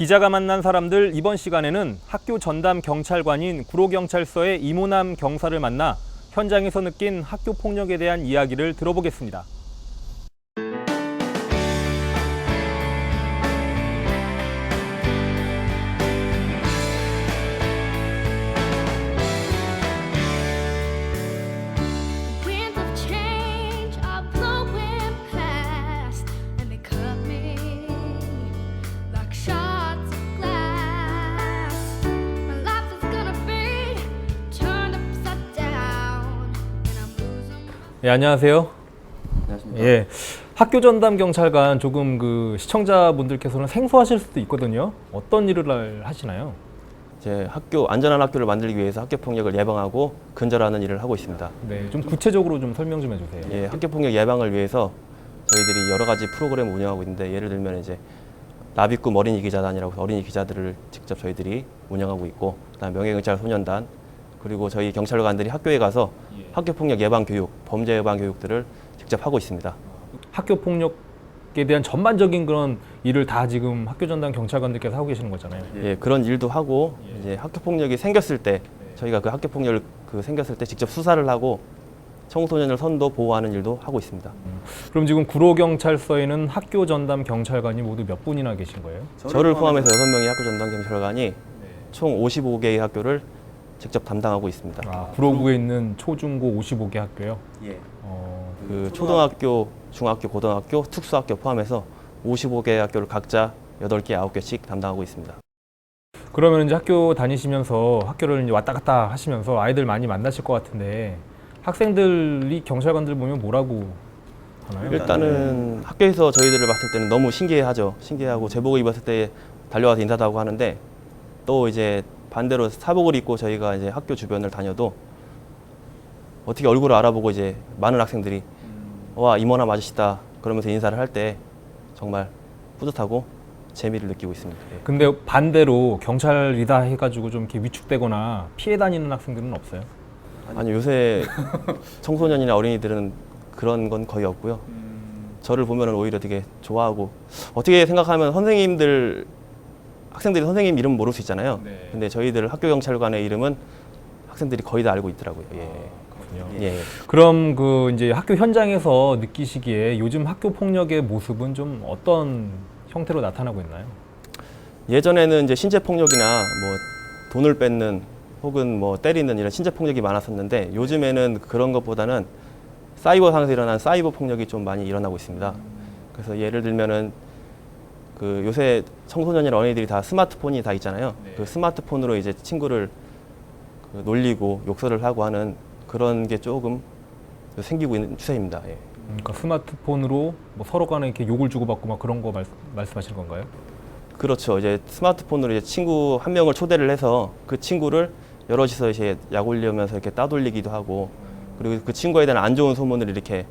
기자가 만난 사람들 이번 시간에는 학교 전담 경찰관인 구로경찰서의 이모남 경사를 만나 현장에서 느낀 학교 폭력에 대한 이야기를 들어보겠습니다. 예, 안녕하세요. 안녕하십니까. 예, 학교 전담 경찰관 조금 시청자분들께서는 생소하실 수도 있거든요. 어떤 일을 하시나요? 이제 안전한 학교를 만들기 위해서 학교 폭력을 예방하고 근절하는 일을 하고 있습니다. 네, 좀 구체적으로 좀 설명 좀 해주세요. 예, 학교 폭력 예방을 위해서 저희들이 여러 가지 프로그램을 운영하고 있는데, 예를 들면 이제 나비꿈 어린이 기자단이라고 해서 어린이 기자들을 직접 저희들이 운영하고 있고, 그다음 명예경찰 소년단, 그리고 저희 경찰관들이 학교에 가서 학교 폭력 예방 교육, 범죄 예방 교육들을 직접 하고 있습니다. 학교 폭력에 대한 전반적인 그런 일을 다 지금 학교 전담 경찰관들께서 하고 계시는 거잖아요. 예, 그런 일도 하고, 이제 학교 폭력이 생겼을 때 저희가 그 학교 폭력을 생겼을 때 직접 수사를 하고 청소년을 선도 보호하는 일도 하고 있습니다. 그럼 지금 구로경찰서에는 학교 전담 경찰관이 모두 몇 분이나 계신 거예요? 저를 포함해서 6명의 학교 전담 경찰관이 총 55개의 학교를 직접 담당하고 있습니다. 아, 구로구에 있는 초중고 55개 학교요? 예. 그 초등학교, 중학교, 고등학교, 특수학교 포함해서 55개의 학교를 각자 8개, 9개씩 담당하고 있습니다. 그러면 이제 학교 다니시면서 학교를 이제 왔다 갔다 하시면서 아이들 많이 만나실 것 같은데 학생들이 경찰관들 보면 뭐라고 하나요? 일단은 학교에서 저희들을 봤을 때는 너무 신기해하죠. 신기해하고 제복을 입었을 때 달려와서 인사도 하고 하는데, 또 이제 반대로 사복을 입고 저희가 이제 학교 주변을 다녀도 어떻게 얼굴을 알아보고 이제 많은 학생들이 와, 이모남 아저씨다 그러면서 인사를 할 때 정말 뿌듯하고 재미를 느끼고 있습니다. 예. 근데 반대로 경찰이다 해가지고 좀 이렇게 위축되거나 피해 다니는 학생들은 없어요? 아니, 요새 청소년이나 어린이들은 그런 건 거의 없고요. 저를 보면은 오히려 되게 좋아하고, 어떻게 생각하면 학생들이 선생님 이름 모를 수 있잖아요. 네. 근데 저희들 학교 경찰관의 이름은 학생들이 거의 다 알고 있더라고요. 예. 그렇군요. 예. 그럼 이제 학교 현장에서 느끼시기에 요즘 학교 폭력의 모습은 좀 어떤 형태로 나타나고 있나요? 예전에는 이제 신체 폭력이나 뭐 돈을 뺏는 혹은 뭐 때리는 이런 신체 폭력이 많았었는데, 요즘에는 그런 것보다는 사이버상에서 일어난 사이버 폭력이 좀 많이 일어나고 있습니다. 그래서 예를 들면은 요새 청소년이나 어린이들이 다 스마트폰이 다 있잖아요. 네. 그 스마트폰으로 이제 친구를 놀리고 욕설을 하고 하는 그런 게 조금 생기고 있는 추세입니다. 예. 그러니까 스마트폰으로 뭐 서로 간에 이렇게 욕을 주고받고 막 그런 거 말씀하시는 건가요? 그렇죠. 이제 스마트폰으로 이제 친구 한 명을 초대를 해서 그 친구를 여럿이서 이제 약 올리면서 이렇게 따돌리기도 하고, 그리고 그 친구에 대한 안 좋은 소문을 이렇게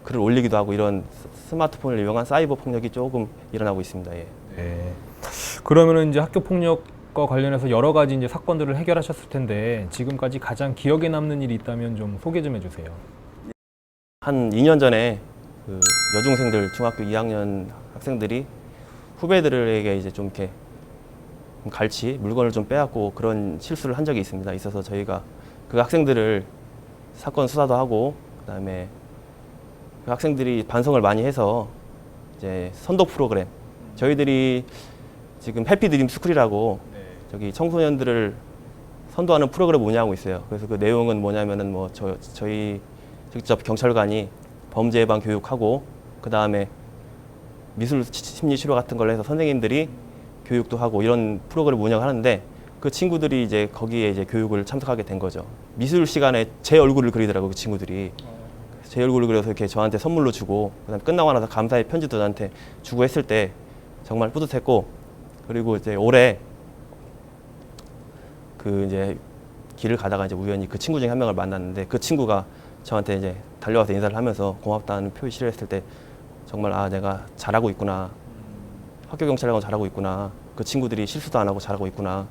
글을 올리기도 하고, 이런 스마트폰을 이용한 사이버 폭력이 조금 일어나고 있습니다. 예. 네. 그러면은 이제 학교 폭력과 관련해서 여러 가지 이제 사건들을 해결하셨을 텐데 지금까지 가장 기억에 남는 일이 있다면 좀 소개 좀 해주세요. 한 2년 전에 여중생들, 중학교 2학년 학생들이 후배들에게 이제 좀 이렇게 물건을 좀 빼앗고 그런 실수를 한 적이 있어서 저희가 그 학생들을 사건 수사도 하고, 그다음에 그 학생들이 반성을 많이 해서 이제 선도 프로그램, 저희들이 지금 해피드림 스쿨이라고 저기 청소년들을 선도하는 프로그램을 운영하고 있어요. 그래서 그 내용은 뭐냐면은 저희 직접 경찰관이 범죄 예방 교육하고, 그 다음에 미술 심리 치료 같은 걸 해서 선생님들이 교육도 하고 이런 프로그램을 운영하는데, 그 친구들이 이제 거기에 이제 교육을 참석하게 된 거죠. 미술 시간에 제 얼굴을 그리더라고요, 그 친구들이. 제 얼굴을 그려서 이렇게 저한테 선물로 주고, 그다음 끝나고 나서 감사의 편지도 저한테 주고 했을 때 정말 뿌듯했고, 그리고 이제 올해 이제 길을 가다가 이제 우연히 그 친구 중에 한 명을 만났는데, 그 친구가 저한테 이제 달려와서 인사를 하면서 고맙다는 표시를 했을 때 정말 내가 잘하고 있구나, 학교 경찰관을 잘하고 있구나, 그 친구들이 실수도 안 하고 잘하고 있구나,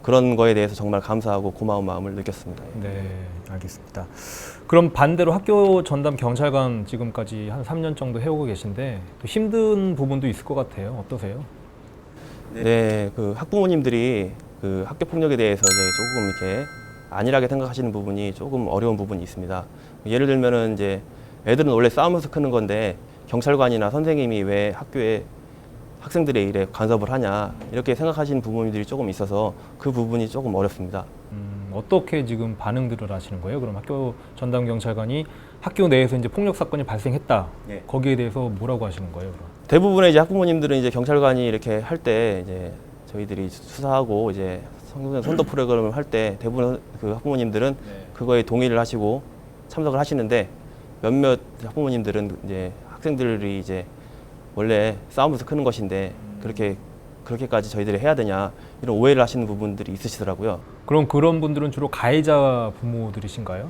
그런 거에 대해서 정말 감사하고 고마운 마음을 느꼈습니다. 네, 알겠습니다. 그럼 반대로 학교 전담 경찰관 지금까지 한 3년 정도 해오고 계신데 또 힘든 부분도 있을 것 같아요. 어떠세요? 네, 그 학부모님들이 그 학교 폭력에 대해서 이제 조금 이렇게 안일하게 생각하시는 부분이 조금 어려운 부분이 있습니다. 예를 들면은 이제 애들은 원래 싸우면서 크는 건데 경찰관이나 선생님이 왜 학교에 학생들의 일에 간섭을 하냐 이렇게 생각하시는 부모님들이 조금 있어서 그 부분이 조금 어렵습니다. 어떻게 지금 반응들을 하시는 거예요? 그럼 학교 전담 경찰관이 학교 내에서 이제 폭력 사건이 발생했다. 네. 거기에 대해서 뭐라고 하시는 거예요? 그럼? 대부분의 이제 학부모님들은 이제 경찰관이 이렇게 할 때 이제 저희들이 수사하고 이제 선도 프로그램을 할 때 대부분 그 학부모님들은 그거에 동의를 하시고 참석을 하시는데 몇몇 학부모님들은 이제 학생들이 이제 원래 싸우면서 크는 것인데 그렇게까지 저희들이 해야 되냐 이런 오해를 하시는 부분들이 있으시더라고요. 그럼 그런 분들은 주로 가해자 부모들이신가요?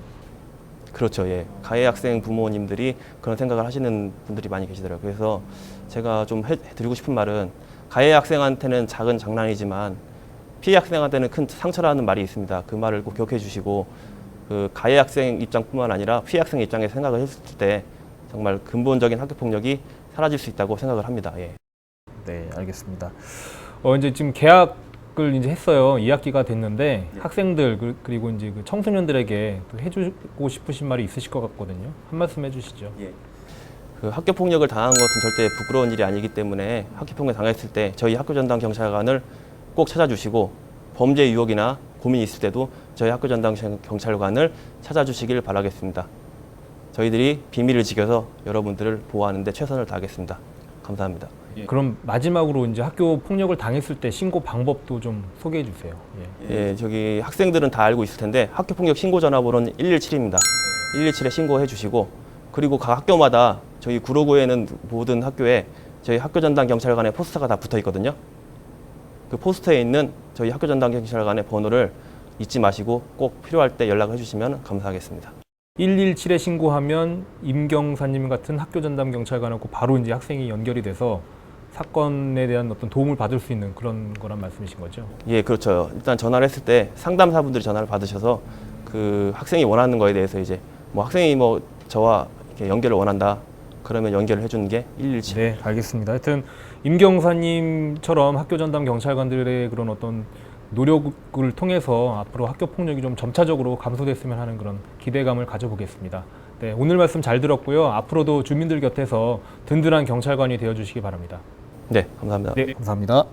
그렇죠. 예. 가해 학생 부모님들이 그런 생각을 하시는 분들이 많이 계시더라고요. 그래서 제가 좀 해드리고 싶은 말은 가해 학생한테는 작은 장난이지만 피해 학생한테는 큰 상처라는 말이 있습니다. 그 말을 꼭 기억해 주시고 그 가해 학생 입장뿐만 아니라 피해 학생 입장에서 생각을 했을 때 정말 근본적인 학교 폭력이 사라질 수 있다고 생각을 합니다. 예. 네, 알겠습니다. 이제 지금 개학을 이제 했어요. 2학기가 됐는데 학생들 그리고 이제 그 청소년들에게 또 해주고 싶으신 말이 있으실 것 같거든요. 한 말씀 해주시죠. 그 학교 폭력을 당한 것은 절대 부끄러운 일이 아니기 때문에 학교 폭력 당했을 때 저희 학교 전담 경찰관을 꼭 찾아주시고 범죄 유혹이나 고민이 있을 때도 저희 학교 전담 경찰관을 찾아주시길 바라겠습니다. 저희들이 비밀을 지켜서 여러분들을 보호하는 데 최선을 다하겠습니다. 감사합니다. 그럼 마지막으로 이제 학교 폭력을 당했을 때 신고 방법도 좀 소개해 주세요. 예, 저기 학생들은 다 알고 있을 텐데 학교 폭력 신고 전화번호는 117입니다. 117에 신고해 주시고 그리고 각 학교마다 저희 구로구에는 모든 학교에 저희 학교 전담 경찰관의 포스터가 다 붙어 있거든요. 그 포스터에 있는 저희 학교 전담 경찰관의 번호를 잊지 마시고 꼭 필요할 때 연락을 해주시면 감사하겠습니다. 117에 신고하면 임경사님 같은 학교 전담 경찰관하고 바로 이제 학생이 연결이 돼서 사건에 대한 어떤 도움을 받을 수 있는 그런 거란 말씀이신 거죠? 예, 그렇죠. 일단 전화를 했을 때 상담사분들이 전화를 받으셔서 그 학생이 원하는 거에 대해서 이제 뭐 학생이 뭐 저와 이렇게 연결을 원한다. 그러면 연결을 해주는 게 117. 네, 알겠습니다. 하여튼 임경사님처럼 학교 전담 경찰관들의 그런 어떤 노력을 통해서 앞으로 학교 폭력이 좀 점차적으로 감소됐으면 하는 그런 기대감을 가져보겠습니다. 네, 오늘 말씀 잘 들었고요. 앞으로도 주민들 곁에서 든든한 경찰관이 되어주시기 바랍니다. 네, 감사합니다. 네, 감사합니다.